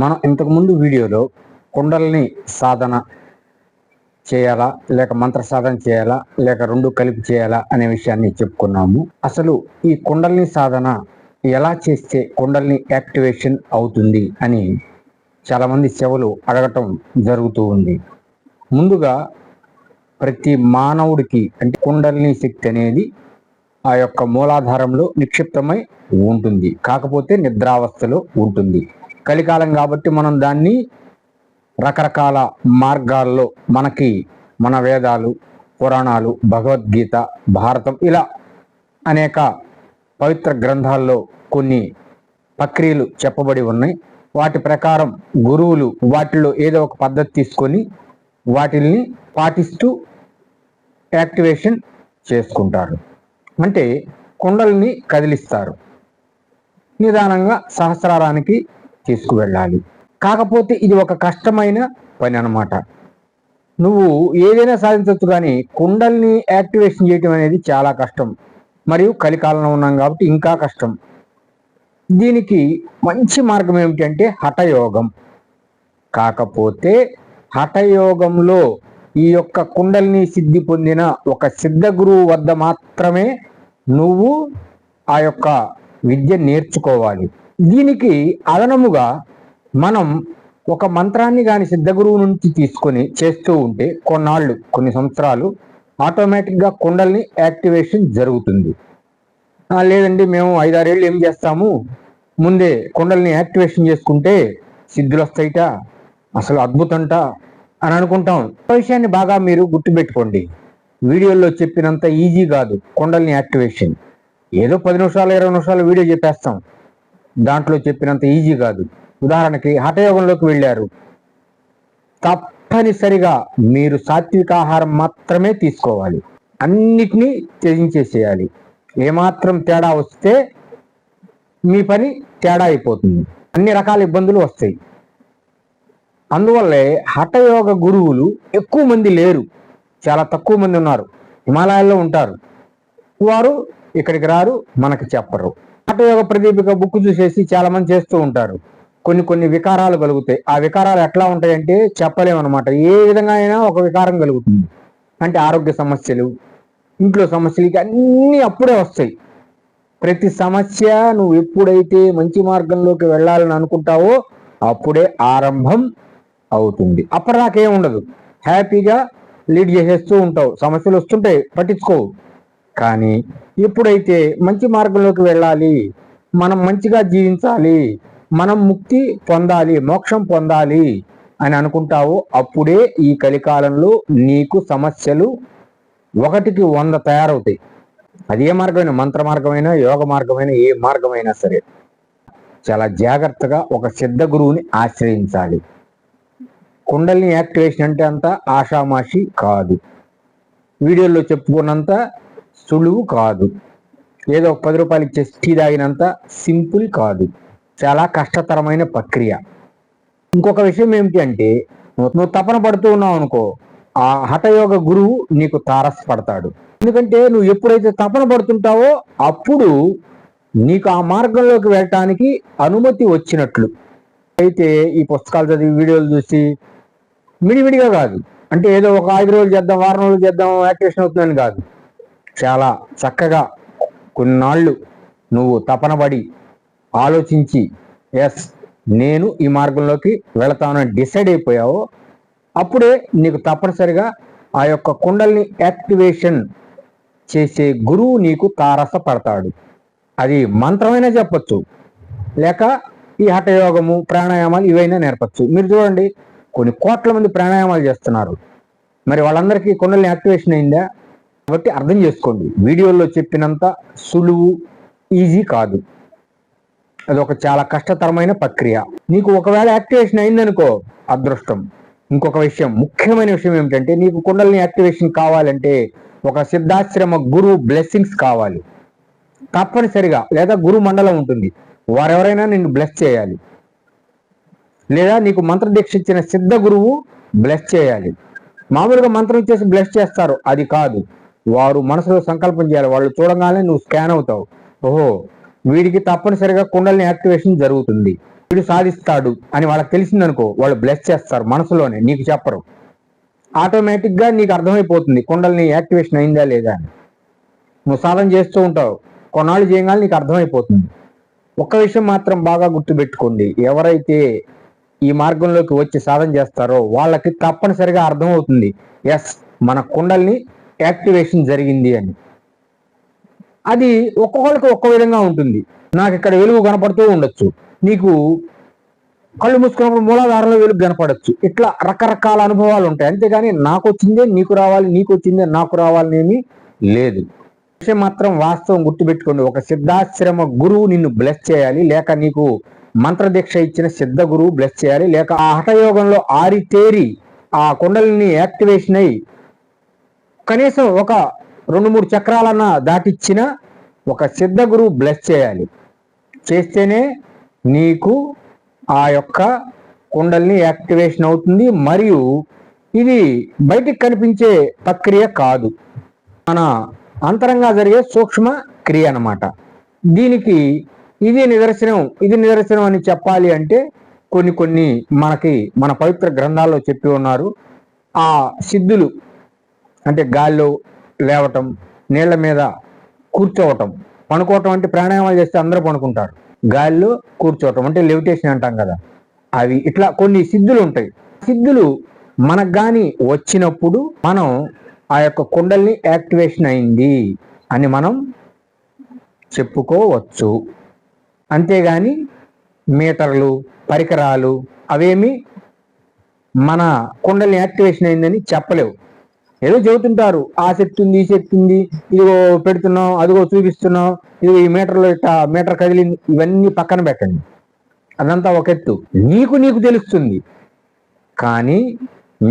మనం ఇంతకుముందు వీడియోలో కుండల్ని సాధన చేయాలా లేక మంత్ర సాధన చేయాలా లేక రెండు కలిపి చేయాలా అనే విషయాన్ని చెప్పుకున్నాము. అసలు ఈ కుండల్ని సాధన ఎలా చేస్తే కుండల్ని యాక్టివేషన్ అవుతుంది అని చాలామంది సేవలు అడగటం జరుగుతూ ఉంది. ముందుగా ప్రతి మానవుడికి అంటే కుండల్ని శక్తి అనేది ఆ యొక్క మూలాధారంలో నిక్షిప్తమై ఉంటుంది, కాకపోతే నిద్రావస్థలో ఉంటుంది. కలికాలం కాబట్టి మనం దాన్ని రకరకాల మార్గాల్లో మనకి మన వేదాలు, పురాణాలు, భగవద్గీత, భారతం ఇలా అనేక పవిత్ర గ్రంథాల్లో కొన్ని ప్రక్రియలు చెప్పబడి ఉన్నాయి. వాటి ప్రకారం గురువులు వాటిలో ఏదో ఒక పద్ధతి తీసుకొని వాటిల్ని పాటిస్తూ యాక్టివేషన్ చేసుకుంటారు. అంటే కుండల్ని కదిలిస్తారు, నిదానంగా సహస్రారానికి తీసుకువెళ్ళాలి. కాకపోతే ఇది ఒక కష్టమైన పని అన్నమాట. నువ్వు ఏదైనా సాధించవచ్చు, కానీ కుండల్ని యాక్టివేషన్ చేయటం అనేది చాలా కష్టం. మరియు కలికాలంలో ఉన్నాం కాబట్టి ఇంకా కష్టం. దీనికి మంచి మార్గం ఏమిటంటే హఠయోగం. కాకపోతే హఠయోగంలో ఈ యొక్క కుండల్ని సిద్ధి పొందిన ఒక సిద్ధ గురువు వద్ద మాత్రమే నువ్వు ఆ యొక్క విద్య నేర్చుకోవాలి. దీనికి అదనముగా మనం ఒక మంత్రాన్ని కానీ సిద్ధ గురువు నుంచి తీసుకొని చేస్తూ ఉంటే కొన్నాళ్ళు, కొన్ని సంవత్సరాలు ఆటోమేటిక్గా కుండల్ని యాక్టివేషన్ జరుగుతుంది. లేదండి మేము 5-6 ఏళ్ళు ఏం చేస్తాము, ముందే కుండల్ని యాక్టివేషన్ చేసుకుంటే సిద్ధులు వస్తాయిట, అసలు అద్భుతంట అని అనుకుంటాం. విషయాన్ని బాగా మీరు గుర్తుపెట్టుకోండి. వీడియోలో చెప్పినంత ఈజీ కాదు కుండల్ని యాక్టివేషన్. ఏదో 10 నిమిషాలు 20 నిమిషాలు వీడియో చెప్పేస్తాం, దాంట్లో చెప్పినంత ఈజీ కాదు. ఉదాహరణకి హఠయోగంలోకి వెళ్ళారు, తప్పనిసరిగా మీరు సాత్విక ఆహారం మాత్రమే తీసుకోవాలి, అన్నిటినీ త్యజించేసేయాలి. ఏమాత్రం తేడా వస్తే మీ పని తేడా అయిపోతుంది, అన్ని రకాల ఇబ్బందులు వస్తాయి. అందువల్లే హఠయోగ గురువులు ఎక్కువ మంది లేరు, చాలా తక్కువ మంది ఉన్నారు. హిమాలయాల్లో ఉంటారు, వారు ఇక్కడికి రారు, మనకి చెప్పరు. హఠయోగ ప్రదీపిక బుక్ చూసేసి చాలా మంది చేస్తూ ఉంటారు. కొన్ని వికారాలు కలుగుతాయి. ఆ వికారాలు ఎట్లా ఉంటాయంటే చెప్పలేమన్నమాట. ఏ విధంగా అయినా ఒక వికారం కలుగుతుంది. అంటే ఆరోగ్య సమస్యలు, ఇంట్లో సమస్యలు, అన్నీ అప్పుడే వస్తాయి. ప్రతి సమస్య నువ్వు ఎప్పుడైతే మంచి మార్గంలోకి వెళ్ళాలని అనుకుంటావో అప్పుడే ఆరంభం అవుతుంది. అప్పటిదాకేం ఉండదు, హ్యాపీగా లీడ్ చేసేస్తూ ఉంటావు. సమస్యలు వస్తుంటాయి, పట్టించుకోవు. కానీ ఎప్పుడైతే మంచి మార్గంలోకి వెళ్ళాలి, మనం మంచిగా జీవించాలి, మనం ముక్తి పొందాలి, మోక్షం పొందాలి అని అనుకుంటావో అప్పుడే ఈ కలికాలంలో నీకు సమస్యలు 1కి 100 తయారవుతాయి. అది ఏ మార్గమైనా, మంత్ర మార్గమైనా, యోగ మార్గమైనా, ఏ మార్గమైనా సరే చాలా జాగ్రత్తగా ఒక సిద్ధ గురువుని ఆశ్రయించాలి. కుండల్ని యాక్టివేషన్ అంటే అంత ఆషామాషి కాదు, వీడియోలో చెప్పుకున్నంత సులువు కాదు, ఏదో 10 రూపాయలు ఇచ్చే టీ తాగినంత సింపుల్ కాదు, చాలా కష్టతరమైన ప్రక్రియ. ఇంకొక విషయం ఏమిటి అంటే, నువ్వు తపన పడుతూ ఉన్నావు అనుకో, ఆ హఠయోగ గురువు నీకు తారసపడతాడు. ఎందుకంటే నువ్వు ఎప్పుడైతే తపన పడుతుంటావో అప్పుడు నీకు ఆ మార్గంలోకి వెళ్ళటానికి అనుమతి వచ్చినట్లు. అయితే ఈ పుస్తకాలు చదివి వీడియోలు చూసి విడివిడిగా కాదు, అంటే ఏదో ఒక 5 రోజులు చేద్దాం, వారం రోజులు చేద్దాం, యాక్టివేషన్ అవుతుందని కాదు. చాలా చక్కగా కొన్నాళ్ళు నువ్వు తపన పడి ఆలోచించి ఎస్ నేను ఈ మార్గంలోకి వెళతానని డిసైడ్ అయిపోయావో అప్పుడే నీకు తప్పనిసరిగా ఆ యొక్క కుండల్ని యాక్టివేషన్ చేసే గురువు నీకు తారసపడతాడు. అది మంత్రమైనా చెప్పచ్చు, లేక ఈ హఠయోగము, ప్రాణాయామాలు ఇవైనా నేర్పచ్చు. మీరు చూడండి, కొన్ని కోట్ల మంది ప్రాణాయామాలు చేస్తున్నారు, మరి వాళ్ళందరికీ కుండల్ని యాక్టివేషన్ అయిందా? కాబట్టి అర్థం చేసుకోండి, వీడియోలో చెప్పినంత సులువు ఈజీ కాదు, అది ఒక చాలా కష్టతరమైన ప్రక్రియ. నీకు ఒకవేళ యాక్టివేషన్ అయిందనుకో అదృష్టం. ఇంకొక విషయం, ముఖ్యమైన విషయం ఏమిటంటే, నీకు కుండల్ని యాక్టివేషన్ కావాలంటే ఒక సిద్ధాశ్రమ గురువు బ్లెస్సింగ్స్ కావాలి తప్పనిసరిగా. లేదా గురు మండలం ఉంటుంది, వారెవరైనా నిన్ను బ్లెస్ చేయాలి. లేదా నీకు మంత్ర దీక్ష ఇచ్చిన సిద్ధ గురువు బ్లెస్ చేయాలి. మామూలుగా మంత్రం ఇచ్చేసి బ్లెస్ చేస్తారు, అది కాదు. వారు మనసులో సంకల్పం చేయాలి. వాళ్ళు చూడగానే నువ్వు స్కాన్ అవుతావు, ఓహో వీడికి తప్పనిసరిగా కుండల్ని యాక్టివేషన్ జరుగుతుంది, వీడు సాధిస్తాడు అని వాళ్ళకి తెలిసిందనుకో, వాళ్ళు బ్లెస్ చేస్తారు మనసులోనే, నీకు చెప్పరు. ఆటోమేటిక్ గా నీకు అర్థమైపోతుంది కుండలిని యాక్టివేషన్ అయిందా లేదా అని. నువ్వు సాధన చేస్తూ ఉంటావు, కొన్నాళ్ళు చేయగానే నీకు అర్థమైపోతుంది. ఒక్క విషయం మాత్రం బాగా గుర్తుపెట్టుకోండి, ఎవరైతే ఈ మార్గంలోకి వచ్చి సాధన చేస్తారో వాళ్ళకి తప్పనిసరిగా అర్థమవుతుంది, ఎస్ మన కుండలిని యాక్టివేషన్ జరిగింది అని. అది ఒక్కొక్కరికి ఒక్క విధంగా ఉంటుంది. నాకు ఇక్కడ వెలుగు కనపడుతూ ఉండొచ్చు, నీకు కళ్ళు మూసుకున్నప్పుడు మూలాధారంలో వెలుగు కనపడచ్చు. ఇట్లా రకరకాల అనుభవాలు ఉంటాయి. అంతేగాని నాకు వచ్చిందే నీకు రావాలి, నీకు వచ్చిందే నాకు రావాలనేమి లేదు. విషయం మాత్రం వాస్తవం గుర్తుపెట్టుకోండి, ఒక సిద్ధాశ్రమ గురువు నిన్ను బ్లెస్ చేయాలి, లేక నీకు మంత్రదీక్ష ఇచ్చిన సిద్ధ గురువు బ్లెస్ చేయాలి, లేక ఆ హఠయోగంలో ఆరితేరి ఆ కుండలిని యాక్టివేషన్ అయి కనీసం ఒక 2-3 చక్రాలన్నా దాటిచ్చిన ఒక సిద్ధ గురువు బ్లెస్ చేయాలి. చేస్తేనే నీకు ఆ యొక్క కుండలిని యాక్టివేషన్ అవుతుంది. మరియు ఇది బయటికి కనిపించే ప్రక్రియ కాదు, మన అంతరంగా జరిగే సూక్ష్మ క్రియ అన్నమాట. దీనికి ఇది నిదర్శనం అని చెప్పాలి అంటే కొన్ని మనకి మన పవిత్ర గ్రంథాల్లో చెప్పి ఉన్నారు. ఆ సిద్ధులు అంటే గాల్లో లేవటం, నీళ్ల మీద కూర్చోవటం, పనుకోవటం అంటే ప్రాణాయామాలు చేస్తే అందరూ పనుకుంటారు, గాల్లో కూర్చోవటం అంటే లెవిటేషన్ అంటాం కదా, అవి ఇట్లా కొన్ని సిద్ధులు ఉంటాయి. సిద్ధులు మనకు కానీ వచ్చినప్పుడు మనం ఆ యొక్క కుండలిని యాక్టివేషన్ అయింది అని మనం చెప్పుకోవచ్చు. అంతేగాని మీటర్లు, పరికరాలు అవేమి మన కుండలిని యాక్టివేషన్ అయిందని చెప్పలేవు. ఏదో చెబుతుంటారు, ఆ శక్తి ఉంది, ఈ శక్తి ఉంది, ఇదిగో పెడుతున్నాం, అదిగో చూపిస్తున్నాం, ఇదిగో ఈ మీటర్లో ఇట్లా మీటర్ కదిలింది, ఇవన్నీ పక్కన పెట్టండి, అదంతా ఒక ఎత్తు. నీకు తెలుస్తుంది. కానీ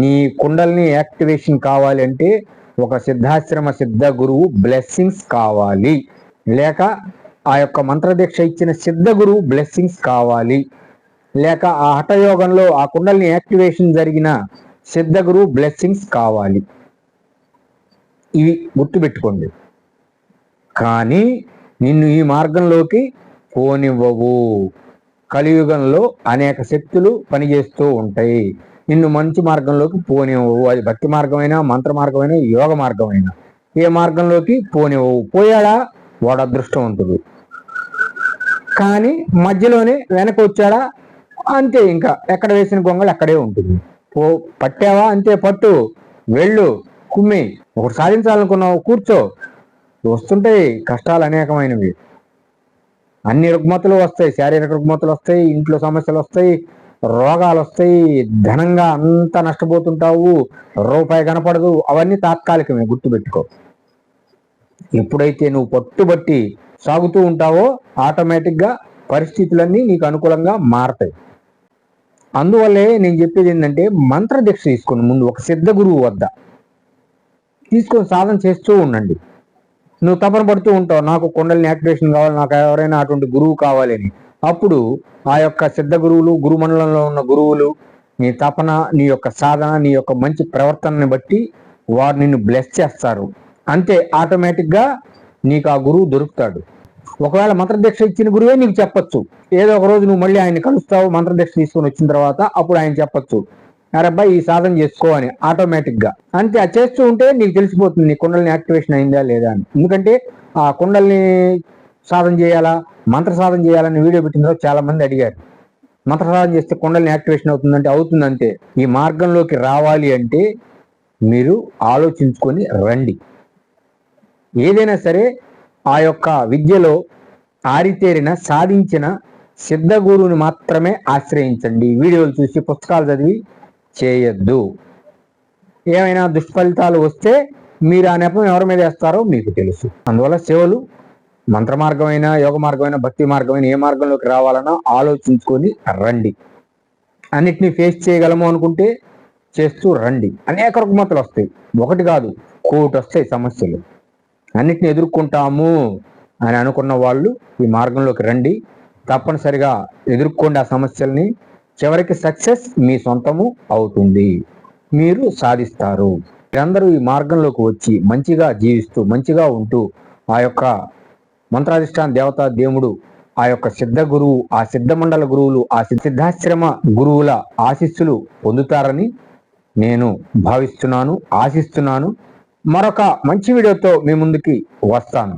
నీ కుండలిని యాక్టివేషన్ కావాలి అంటే ఒక సిద్ధాశ్రమ సిద్ధ గురువు బ్లెస్సింగ్స్ కావాలి, లేక ఆ యొక్క మంత్రదీక్ష ఇచ్చిన సిద్ధ గురువు బ్లెస్సింగ్స్ కావాలి, లేక ఆ హఠయోగంలో ఆ కుండలిని యాక్టివేషన్ జరిగిన సిద్ధ గురువు బ్లెస్సింగ్స్ కావాలి. ఇవి గుర్తుపెట్టుకోండి. కానీ నిన్ను ఈ మార్గంలోకి పోనివ్వవు. కలియుగంలో అనేక శక్తులు పనిచేస్తూ ఉంటాయి, నిన్ను మంచి మార్గంలోకి పోనివ్వవు. అది భక్తి మార్గమైనా, మంత్ర మార్గమైనా, యోగ మార్గమైనా, ఏ మార్గంలోకి పోనివ్వవు. పోయాడా వాడు అదృష్టవంతుడు. కానీ మధ్యలోనే వెనక వచ్చాడా అంతే, ఇంకా ఎక్కడ వేసిన గొంగళి అక్కడే ఉంటుంది. పట్టావా అంతే, పట్టు, వెళ్ళు, కుమ్మి. ఒకటి సాధించాలనుకున్నావు, కూర్చో. వస్తుంటాయి కష్టాలు అనేకమైనవి, అన్ని రుగ్మతలు వస్తాయి, శారీరక రుగ్మతలు వస్తాయి, ఇంట్లో సమస్యలు వస్తాయి, రోగాలు వస్తాయి, ధనంగా అంతా నష్టపోతుంటావు, రూపాయి కనపడదు. అవన్నీ తాత్కాలికమే, గుర్తుపెట్టుకో. ఎప్పుడైతే నువ్వు పట్టుబట్టి సాగుతూ ఉంటావో ఆటోమేటిక్గా పరిస్థితులన్నీ నీకు అనుకూలంగా మారతాయి. అందువల్లే నేను చెప్పేది ఏంటంటే, మంత్రదీక్ష తీసుకుని ముందు ఒక సిద్ధ గురువు వద్ద తీసుకొని సాధన చేస్తూ ఉండండి. నువ్వు తపన పడుతూ ఉంటావు, నాకు కుండలిని యాక్టివేషన్ కావాలి, నాకు ఎవరైనా అటువంటి గురువు కావాలని. అప్పుడు ఆ యొక్క సిద్ధ గురువులు, గురుమండలంలో ఉన్న గురువులు నీ తపన, నీ యొక్క సాధన, నీ యొక్క మంచి ప్రవర్తనని బట్టి వారు నిన్ను బ్లెస్ చేస్తారు. అంతే, ఆటోమేటిక్గా నీకు ఆ గురువు దొరుకుతాడు. ఒకవేళ మంత్రదీక్ష ఇచ్చిన గురువే నీకు చెప్పచ్చు, ఏదో ఒక రోజు నువ్వు మళ్ళీ ఆయన్ని కలుస్తావు, మంత్రదీక్ష తీసుకొని వచ్చిన తర్వాత అప్పుడు ఆయన చెప్పచ్చు, అరబ్బాయి ఈ సాధన చేసుకో అని, ఆటోమేటిక్గా. అంతే, అది చేస్తూ ఉంటే నీకు తెలిసిపోతుంది నీ కుండలిని యాక్టివేషన్ అయిందా లేదా అని. ఎందుకంటే ఆ కుండలిని సాధన చేయాలా, మంత్ర సాధన చేయాలని వీడియో పెట్టిన తర్వాత చాలా మంది అడిగారు, మంత్ర సాధన చేస్తే కుండలిని యాక్టివేషన్ అవుతుందంటే అవుతుందంతే. ఈ మార్గంలోకి రావాలి అంటే మీరు ఆలోచించుకొని రండి. ఏదైనా సరే ఆ యొక్క విద్యలో ఆరితేరిన, సాధించిన సిద్ధ గురువుని మాత్రమే ఆశ్రయించండి. వీడియోలు చూసి, పుస్తకాలు చదివి చేయొద్దు. ఏమైనా దుష్ఫలితాలు వస్తే మీరు ఆ నెపం ఎవరి మీద వేస్తారో మీకు తెలుసు. అందువల్ల సేవలు, మంత్ర మార్గమైన, యోగ మార్గమైన, భక్తి మార్గమైన ఏ మార్గంలోకి రావాలన్నా ఆలోచించుకొని రండి. అన్నిటినీ ఫేస్ చేయగలము అనుకుంటే చేస్తూ రండి. అనేక రుగ్మతలు వస్తాయి, ఒకటి కాదు కోటి వస్తాయి సమస్యలు. అన్నిటిని ఎదుర్కొంటాము అని అనుకున్న వాళ్ళు ఈ మార్గంలోకి రండి. తప్పనిసరిగా ఎదుర్కోండి ఆ సమస్యల్ని. చివరికి సక్సెస్ మీ సొంతము అవుతుంది, మీరు సాధిస్తారు. మీరందరూ ఈ మార్గంలోకి వచ్చి మంచిగా జీవిస్తూ, మంచిగా ఉంటూ, ఆ యొక్క మంత్రాధిష్టాన దేవతా దేవుడు ఆ యొక్క సిద్ధ గురువు, ఆ సిద్ధ మండల గురువులు, ఆ సిద్ధాశ్రమ గురువుల ఆశీస్సులు పొందుతారని నేను భావిస్తున్నాను, ఆశిస్తున్నాను. మరొక మంచి వీడియోతో మీ ముందుకి వస్తాను.